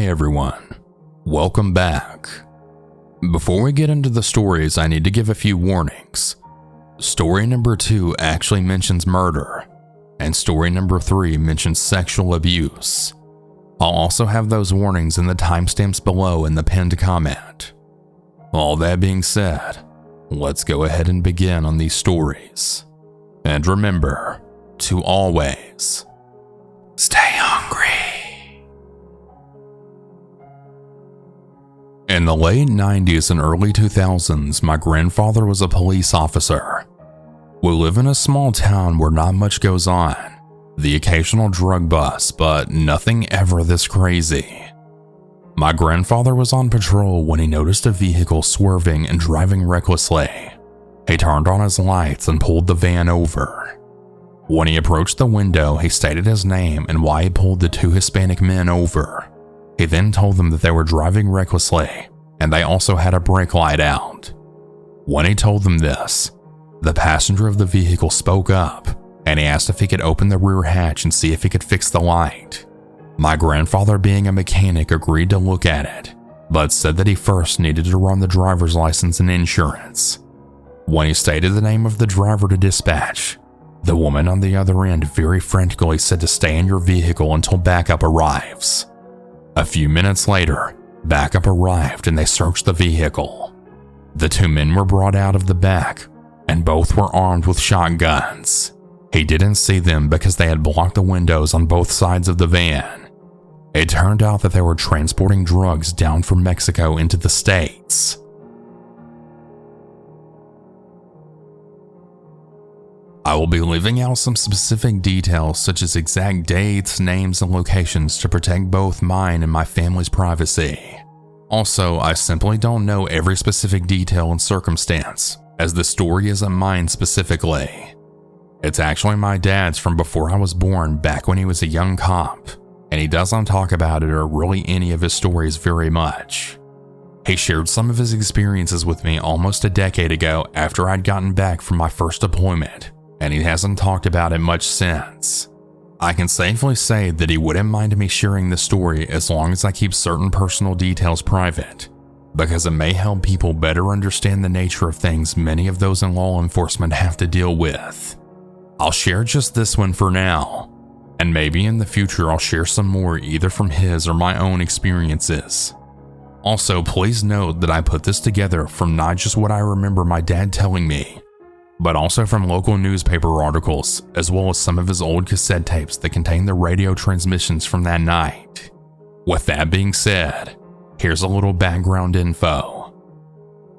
Hey everyone, welcome back. Before we get into the stories, I need to give a few warnings. Story number 2 actually mentions murder, and story number 3 mentions sexual abuse. I'll also have those warnings in the timestamps below in the pinned comment. All that being said, let's go ahead and begin on these stories. And remember to always stay hungry. In the late 90s and early 2000s, my grandfather was a police officer. We live in a small town where not much goes on. The occasional drug bust, but nothing ever this crazy. My grandfather was on patrol when he noticed a vehicle swerving and driving recklessly. He turned on his lights and pulled the van over. When he approached the window, he stated his name and why he pulled the 2 Hispanic men over. He then told them that they were driving recklessly, and they also had a brake light out. When he told them this, the passenger of the vehicle spoke up, and he asked if he could open the rear hatch and see if he could fix the light. My grandfather, being a mechanic, agreed to look at it, but said that he first needed to run the driver's license and insurance. When he stated the name of the driver to dispatch, the woman on the other end very frantically said to stay in your vehicle until backup arrives. A few minutes later, backup arrived and they searched the vehicle. The 2 men were brought out of the back, and both were armed with shotguns. He didn't see them because they had blocked the windows on both sides of the van. It turned out that they were transporting drugs down from Mexico into the States. I will be leaving out some specific details such as exact dates, names, and locations to protect both mine and my family's privacy. Also, I simply don't know every specific detail and circumstance, as the story isn't mine specifically. It's actually my dad's from before I was born, back when he was a young cop, and he doesn't talk about it or really any of his stories very much. He shared some of his experiences with me almost a decade ago after I'd gotten back from my first deployment, and he hasn't talked about it much since. I can safely say that he wouldn't mind me sharing the story as long as I keep certain personal details private, because it may help people better understand the nature of things many of those in law enforcement have to deal with. I'll share just this one for now, and maybe in the future I'll share some more either from his or my own experiences. Also, please note that I put this together from not just what I remember my dad telling me, but also from local newspaper articles, as well as some of his old cassette tapes that contain the radio transmissions from that night. With that being said, here's a little background info.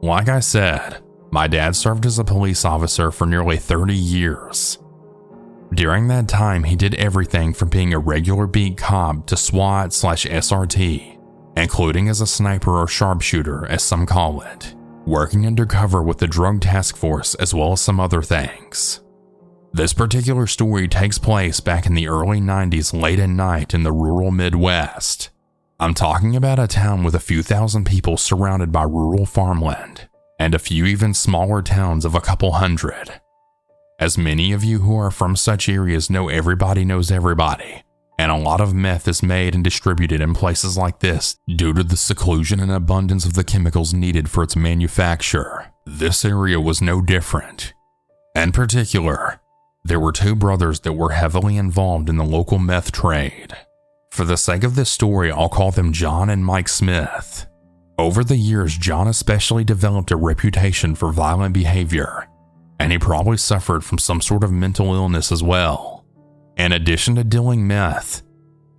Like I said, my dad served as a police officer for nearly 30 years. During that time, he did everything from being a regular beat cop to SWAT/SRT, including as a sniper or sharpshooter, as some call it, working undercover with the drug task force as well as some other things. This particular story takes place back in the early 90s late at night in the rural Midwest. I'm talking about a town with a few thousand people surrounded by rural farmland, and a few even smaller towns of a couple hundred. As many of you who are from such areas know, everybody knows everybody, and a lot of meth is made and distributed in places like this due to the seclusion and abundance of the chemicals needed for its manufacture. This area was no different. In particular, there were 2 brothers that were heavily involved in the local meth trade. For the sake of this story, I'll call them John and Mike Smith. Over the years, John especially developed a reputation for violent behavior, and he probably suffered from some sort of mental illness as well. In addition to dealing meth,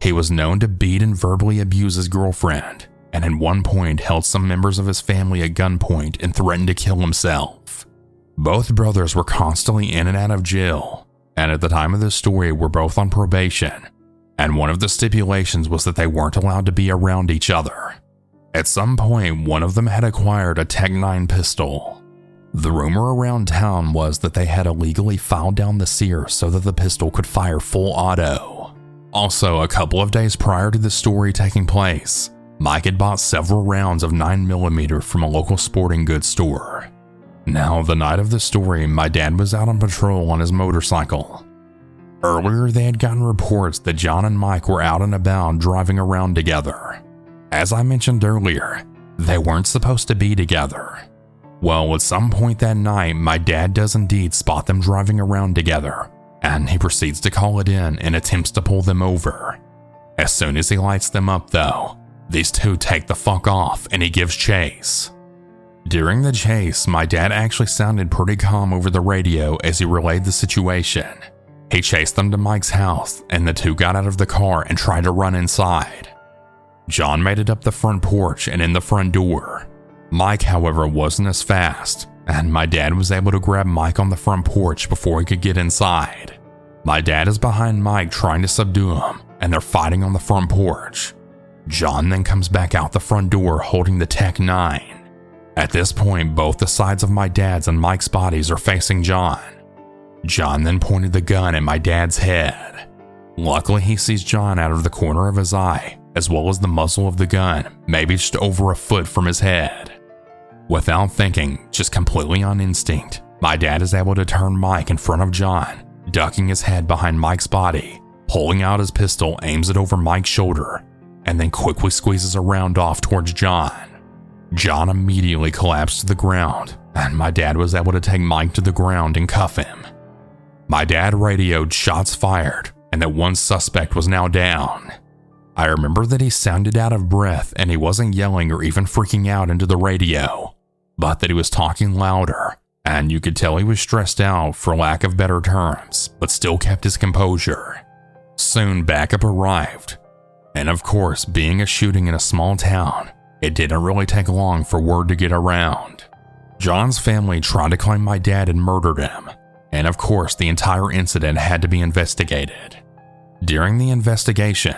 he was known to beat and verbally abuse his girlfriend, and at one point held some members of his family at gunpoint and threatened to kill himself. Both brothers were constantly in and out of jail, and at the time of this story were both on probation, and one of the stipulations was that they weren't allowed to be around each other. At some point, one of them had acquired a Tech-9 pistol. The rumor around town was that they had illegally filed down the sear so that the pistol could fire full auto. Also, a couple of days prior to the story taking place, Mike had bought several rounds of 9mm from a local sporting goods store. Now, the night of the story, my dad was out on patrol on his motorcycle. Earlier, they had gotten reports that John and Mike were out and about driving around together. As I mentioned earlier, they weren't supposed to be together. Well, at some point that night, my dad does indeed spot them driving around together, and he proceeds to call it in and attempts to pull them over. As soon as he lights them up though, these two take the fuck off and he gives chase. During the chase, my dad actually sounded pretty calm over the radio as he relayed the situation. He chased them to Mike's house and the two got out of the car and tried to run inside. John made it up the front porch and in the front door. Mike, however, wasn't as fast, and my dad was able to grab Mike on the front porch before he could get inside. My dad is behind Mike trying to subdue him, and they're fighting on the front porch. John then comes back out the front door holding the Tech 9. At this point, both the sides of my dad's and Mike's bodies are facing John. John then pointed the gun at my dad's head. Luckily, he sees John out of the corner of his eye, as well as the muzzle of the gun, maybe just over a foot from his head. Without thinking, just completely on instinct, my dad is able to turn Mike in front of John, ducking his head behind Mike's body, pulling out his pistol, aims it over Mike's shoulder, and then quickly squeezes a round off towards John. John immediately collapsed to the ground, and my dad was able to take Mike to the ground and cuff him. My dad radioed shots fired, and that one suspect was now down. I remember that he sounded out of breath and he wasn't yelling or even freaking out into the radio, but that he was talking louder, and you could tell he was stressed out for lack of better terms, but still kept his composure. Soon backup arrived, and of course, being a shooting in a small town, it didn't really take long for word to get around. John's family tried to claim my dad had murdered him, and of course the entire incident had to be investigated. During the investigation,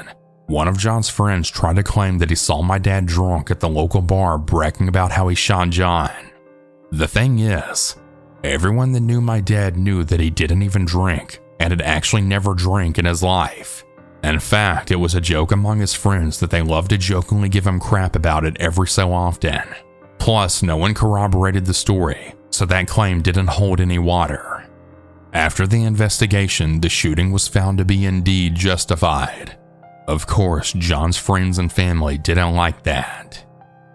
one of John's friends tried to claim that he saw my dad drunk at the local bar bragging about how he shot John. The thing is, everyone that knew my dad knew that he didn't even drink and had actually never drank in his life. In fact, it was a joke among his friends that they loved to jokingly give him crap about it every so often. Plus, no one corroborated the story, so that claim didn't hold any water. After the investigation, the shooting was found to be indeed justified. Of course, John's friends and family didn't like that.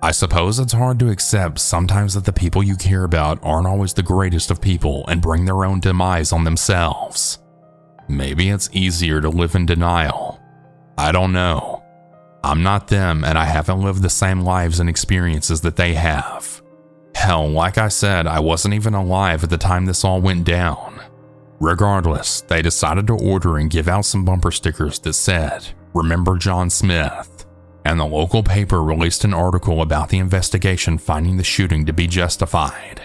I suppose it's hard to accept sometimes that the people you care about aren't always the greatest of people and bring their own demise on themselves. Maybe it's easier to live in denial. I don't know. I'm not them and I haven't lived the same lives and experiences that they have. Hell, like I said, I wasn't even alive at the time this all went down. Regardless, they decided to order and give out some bumper stickers that said, "Remember John Smith," and the local paper released an article about the investigation finding the shooting to be justified.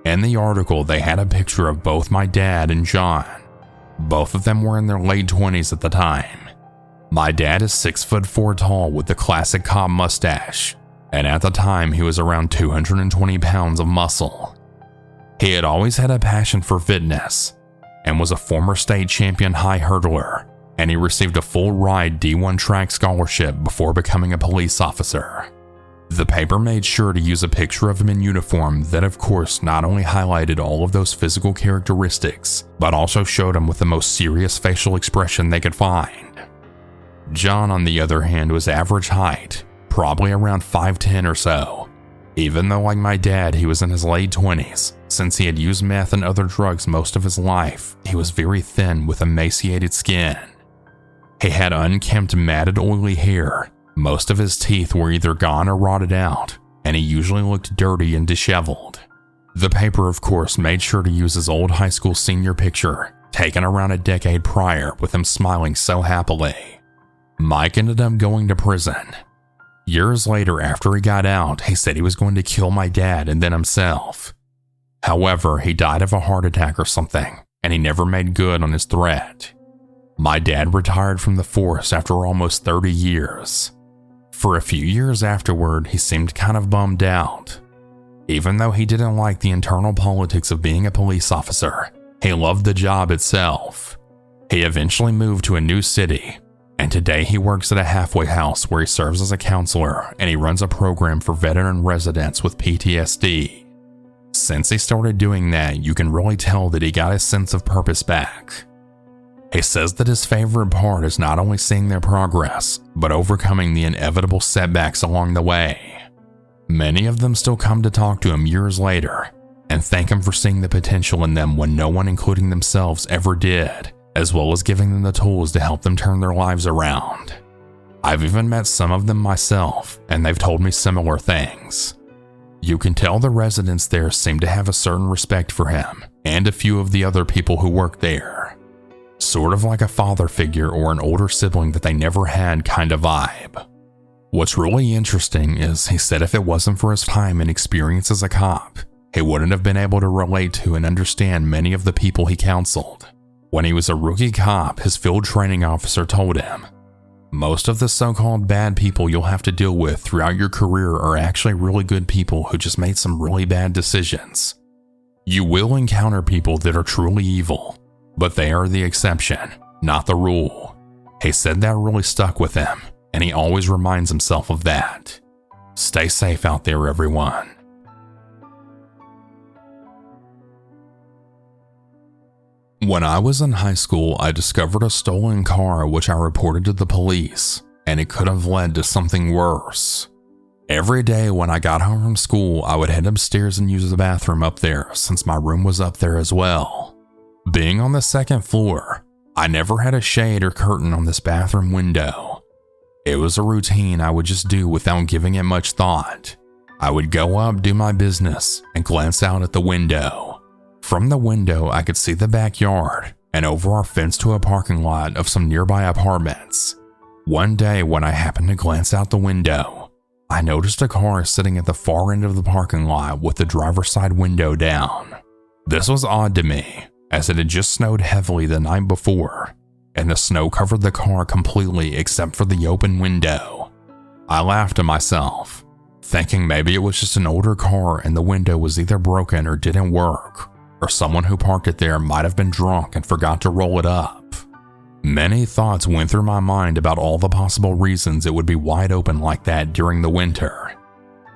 In the article, they had a picture of both my dad and John. Both of them were in their late 20s at the time. My dad is 6'4" tall with the classic cop mustache, and at the time he was around 220 pounds of muscle. He had always had a passion for fitness, and was a former state champion high hurdler, and he received a full ride D1 track scholarship before becoming a police officer. The paper made sure to use a picture of him in uniform that of course not only highlighted all of those physical characteristics, but also showed him with the most serious facial expression they could find. John, on the other hand, was average height, probably around 5'10" or so. Even though, like my dad, he was in his late 20s, since he had used meth and other drugs most of his life, he was very thin with emaciated skin. He had unkempt, matted, oily hair. Most of his teeth were either gone or rotted out, and he usually looked dirty and disheveled. The paper, of course, made sure to use his old high school senior picture, taken around a decade prior, with him smiling so happily. Mike ended up going to prison. Years later, after he got out, he said he was going to kill my dad and then himself. However, he died of a heart attack or something, and he never made good on his threat. My dad retired from the force after almost 30 years. For a few years afterward, he seemed kind of bummed out. Even though he didn't like the internal politics of being a police officer, he loved the job itself. He eventually moved to a new city, and today he works at a halfway house where he serves as a counselor and he runs a program for veteran residents with PTSD. Since he started doing that, you can really tell that he got his sense of purpose back. He says that his favorite part is not only seeing their progress, but overcoming the inevitable setbacks along the way. Many of them still come to talk to him years later and thank him for seeing the potential in them when no one, including themselves, ever did, as well as giving them the tools to help them turn their lives around. I've even met some of them myself, and they've told me similar things. You can tell the residents there seem to have a certain respect for him and a few of the other people who work there. Sort of like a father figure or an older sibling that they never had kind of vibe. What's really interesting is he said if it wasn't for his time and experience as a cop, he wouldn't have been able to relate to and understand many of the people he counseled. When he was a rookie cop, his field training officer told him, "Most of the so-called bad people you'll have to deal with throughout your career are actually really good people who just made some really bad decisions. You will encounter people that are truly evil, but they are the exception, not the rule." He said that really stuck with him, and he always reminds himself of that. Stay safe out there, everyone. When I was in high school, I discovered a stolen car which I reported to the police, and it could have led to something worse. Every day when I got home from school, I would head upstairs and use the bathroom up there since my room was up there as well. Being on the second floor, I never had a shade or curtain on this bathroom window. It was a routine I would just do without giving it much thought. I would go up, do my business, and glance out at the window. From the window, I could see the backyard and over our fence to a parking lot of some nearby apartments. One day when I happened to glance out the window, I noticed a car sitting at the far end of the parking lot with the driver's side window down. This was odd to me, as it had just snowed heavily the night before, and the snow covered the car completely except for the open window. I laughed to myself, thinking maybe it was just an older car and the window was either broken or didn't work, or someone who parked it there might have been drunk and forgot to roll it up. Many thoughts went through my mind about all the possible reasons it would be wide open like that during the winter.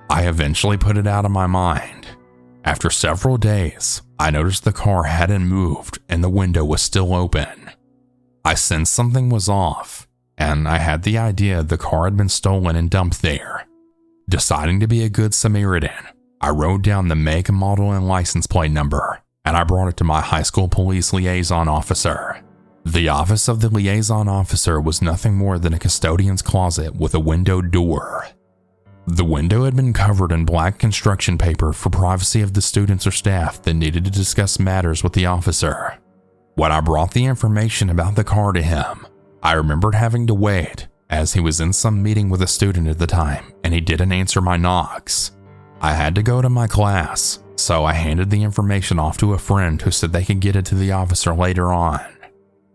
I eventually put it out of my mind. After several days, I noticed the car hadn't moved and the window was still open. I sensed something was off, and I had the idea the car had been stolen and dumped there. Deciding to be a good Samaritan, I wrote down the make, model, and license plate number, and I brought it to my high school police liaison officer. The office of the liaison officer was nothing more than a custodian's closet with a windowed door. The window had been covered in black construction paper for privacy of the students or staff that needed to discuss matters with the officer. When I brought the information about the car to him, I remembered having to wait as he was in some meeting with a student at the time and he didn't answer my knocks. I had to go to my class, so I handed the information off to a friend who said they could get it to the officer later on.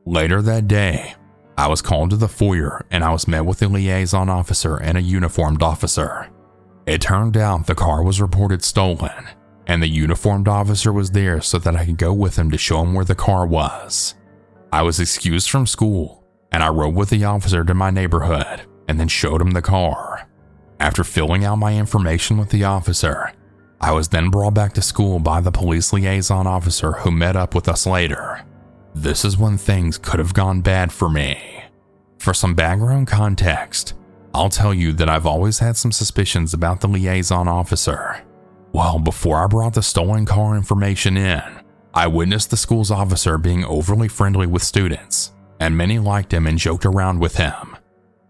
Later that day, I was called to the foyer and I was met with a liaison officer and a uniformed officer. It turned out the car was reported stolen, and the uniformed officer was there so that I could go with him to show him where the car was. I was excused from school, and I rode with the officer to my neighborhood and then showed him the car. After filling out my information with the officer, I was then brought back to school by the police liaison officer who met up with us later. This is when things could have gone bad for me. For some background context, I'll tell you that I've always had some suspicions about the liaison officer. Well, before I brought the stolen car information in, I witnessed the school's officer being overly friendly with students, and many liked him and joked around with him.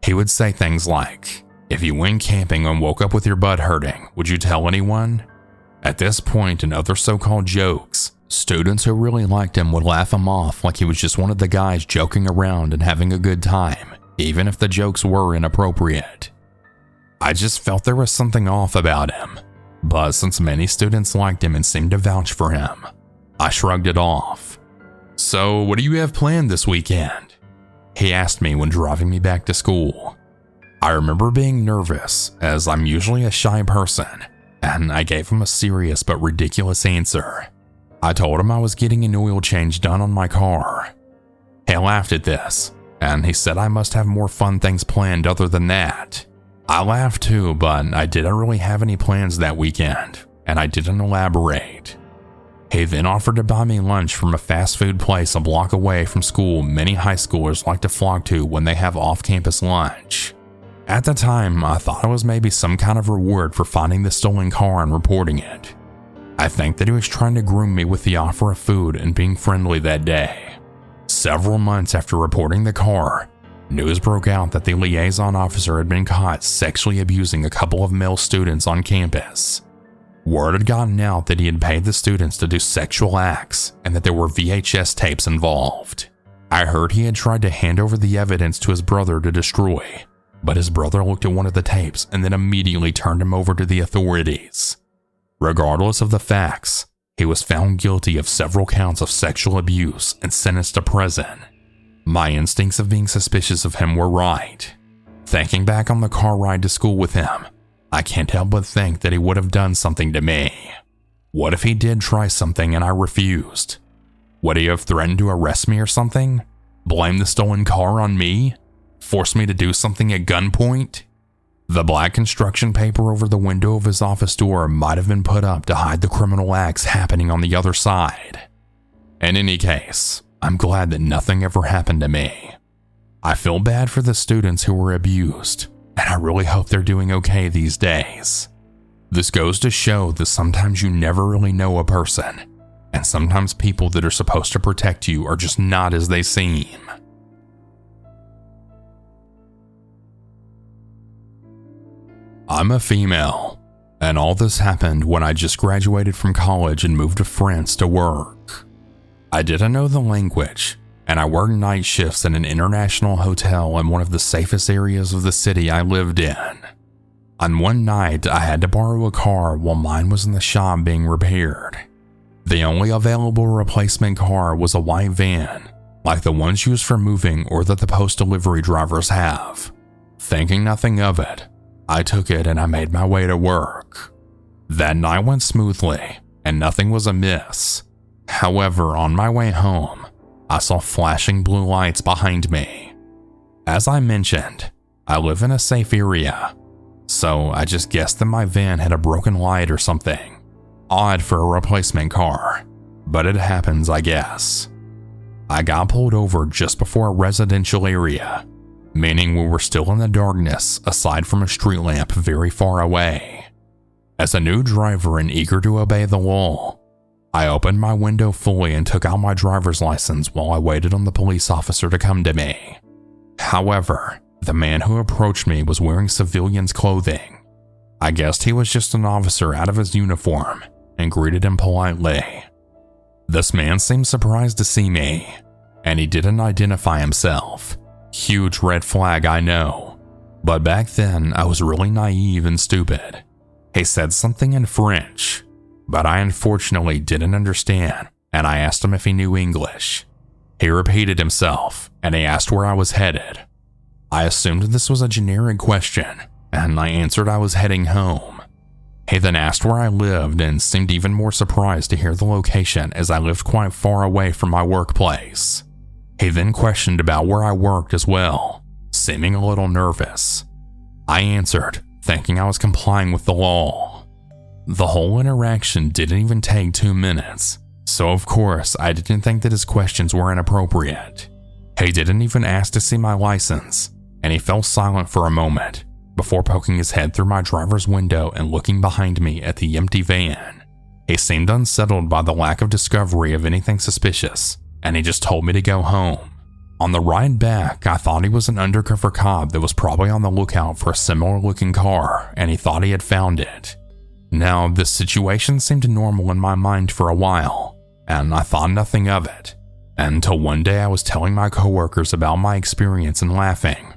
He would say things like, "If you went camping and woke up with your butt hurting, would you tell anyone?" At this point and other so-called jokes, students who really liked him would laugh him off like he was just one of the guys joking around and having a good time, even if the jokes were inappropriate. I just felt there was something off about him, but since many students liked him and seemed to vouch for him, I shrugged it off. "So, what do you have planned this weekend?" he asked me when driving me back to school. I remember being nervous, as I'm usually a shy person, and I gave him a serious but ridiculous answer. I told him I was getting an oil change done on my car. He laughed at this, and he said I must have more fun things planned other than that. I laughed too, but I didn't really have any plans that weekend, and I didn't elaborate. He then offered to buy me lunch from a fast food place a block away from school many high schoolers like to flock to when they have off-campus lunch. At the time, I thought it was maybe some kind of reward for finding the stolen car and reporting it. I think that he was trying to groom me with the offer of food and being friendly that day. Several months after reporting the car, news broke out that the liaison officer had been caught sexually abusing a couple of male students on campus. Word had gotten out that he had paid the students to do sexual acts and that there were VHS tapes involved. I heard he had tried to hand over the evidence to his brother to destroy, but his brother looked at one of the tapes and then immediately turned him over to the authorities. Regardless of the facts, he was found guilty of several counts of sexual abuse and sentenced to prison. My instincts of being suspicious of him were right. Thinking back on the car ride to school with him, I can't help but think that he would have done something to me. What if he did try something and I refused? Would he have threatened to arrest me or something? Blame the stolen car on me? Force me to do something at gunpoint? The black construction paper over the window of his office door might have been put up to hide the criminal acts happening on the other side. In any case, I'm glad that nothing ever happened to me. I feel bad for the students who were abused, and I really hope they're doing okay these days. This goes to show that sometimes you never really know a person, and sometimes people that are supposed to protect you are just not as they seem. I'm a female, and all this happened when I just graduated from college and moved to France to work. I didn't know the language, and I worked night shifts in an international hotel in one of the safest areas of the city I lived in. On one night, I had to borrow a car while mine was in the shop being repaired. The only available replacement car was a white van, like the ones used for moving or that the post delivery drivers have. Thinking nothing of it, I took it and I made my way to work. That night went smoothly and nothing was amiss. However, on my way home, I saw flashing blue lights behind me. As I mentioned, I live in a safe area, so I just guessed that my van had a broken light or something. Odd for a replacement car, but it happens, I guess. I got pulled over just before a residential area, meaning we were still in the darkness aside from a street lamp very far away. As a new driver and eager to obey the law, I opened my window fully and took out my driver's license while I waited on the police officer to come to me. However, the man who approached me was wearing civilian's clothing. I guessed he was just an officer out of his uniform and greeted him politely. This man seemed surprised to see me, and he didn't identify himself. Huge red flag, I know, but back then I was really naive and stupid. He said something in French, but I unfortunately didn't understand, and I asked him if he knew English. He repeated himself, and he asked where I was headed. I assumed this was a generic question, and I answered I was heading home. He then asked where I lived and seemed even more surprised to hear the location as I lived quite far away from my workplace. He then questioned about where I worked as well, seeming a little nervous. I answered, thinking I was complying with the law. The whole interaction didn't even take 2 minutes, so of course I didn't think that his questions were inappropriate. He didn't even ask to see my license, and he fell silent for a moment before poking his head through my driver's window and looking behind me at the empty van. He seemed unsettled by the lack of discovery of anything suspicious, and he just told me to go home. On the ride back, I thought he was an undercover cop that was probably on the lookout for a similar looking car, and he thought he had found it. Now, this situation seemed normal in my mind for a while, and I thought nothing of it, until one day I was telling my coworkers about my experience and laughing.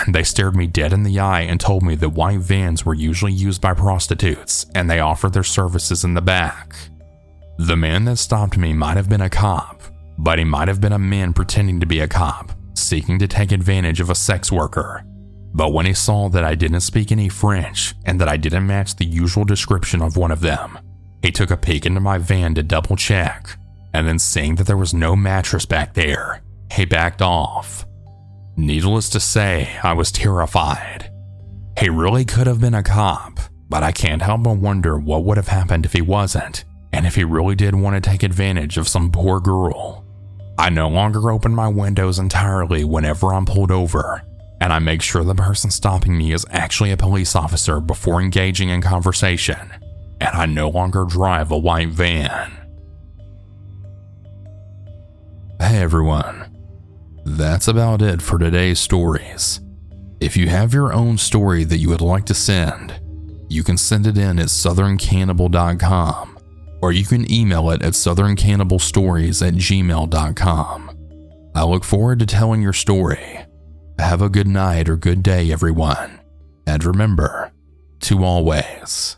They stared me dead in the eye and told me that white vans were usually used by prostitutes, and they offered their services in the back. The man that stopped me might have been a cop, but he might have been a man pretending to be a cop, seeking to take advantage of a sex worker. But when he saw that I didn't speak any French and that I didn't match the usual description of one of them, he took a peek into my van to double check, and then seeing that there was no mattress back there, he backed off. Needless to say, I was terrified. He really could have been a cop, but I can't help but wonder what would have happened if he wasn't, and if he really did want to take advantage of some poor girl. I no longer open my windows entirely whenever I'm pulled over, and I make sure the person stopping me is actually a police officer before engaging in conversation, and I no longer drive a white van. Hey everyone, that's about it for today's stories. If you have your own story that you would like to send, you can send it in at southerncannibal.com, or you can email it at southerncannibalstories@gmail.com. I look forward to telling your story. Have a good night or good day, everyone. And remember to always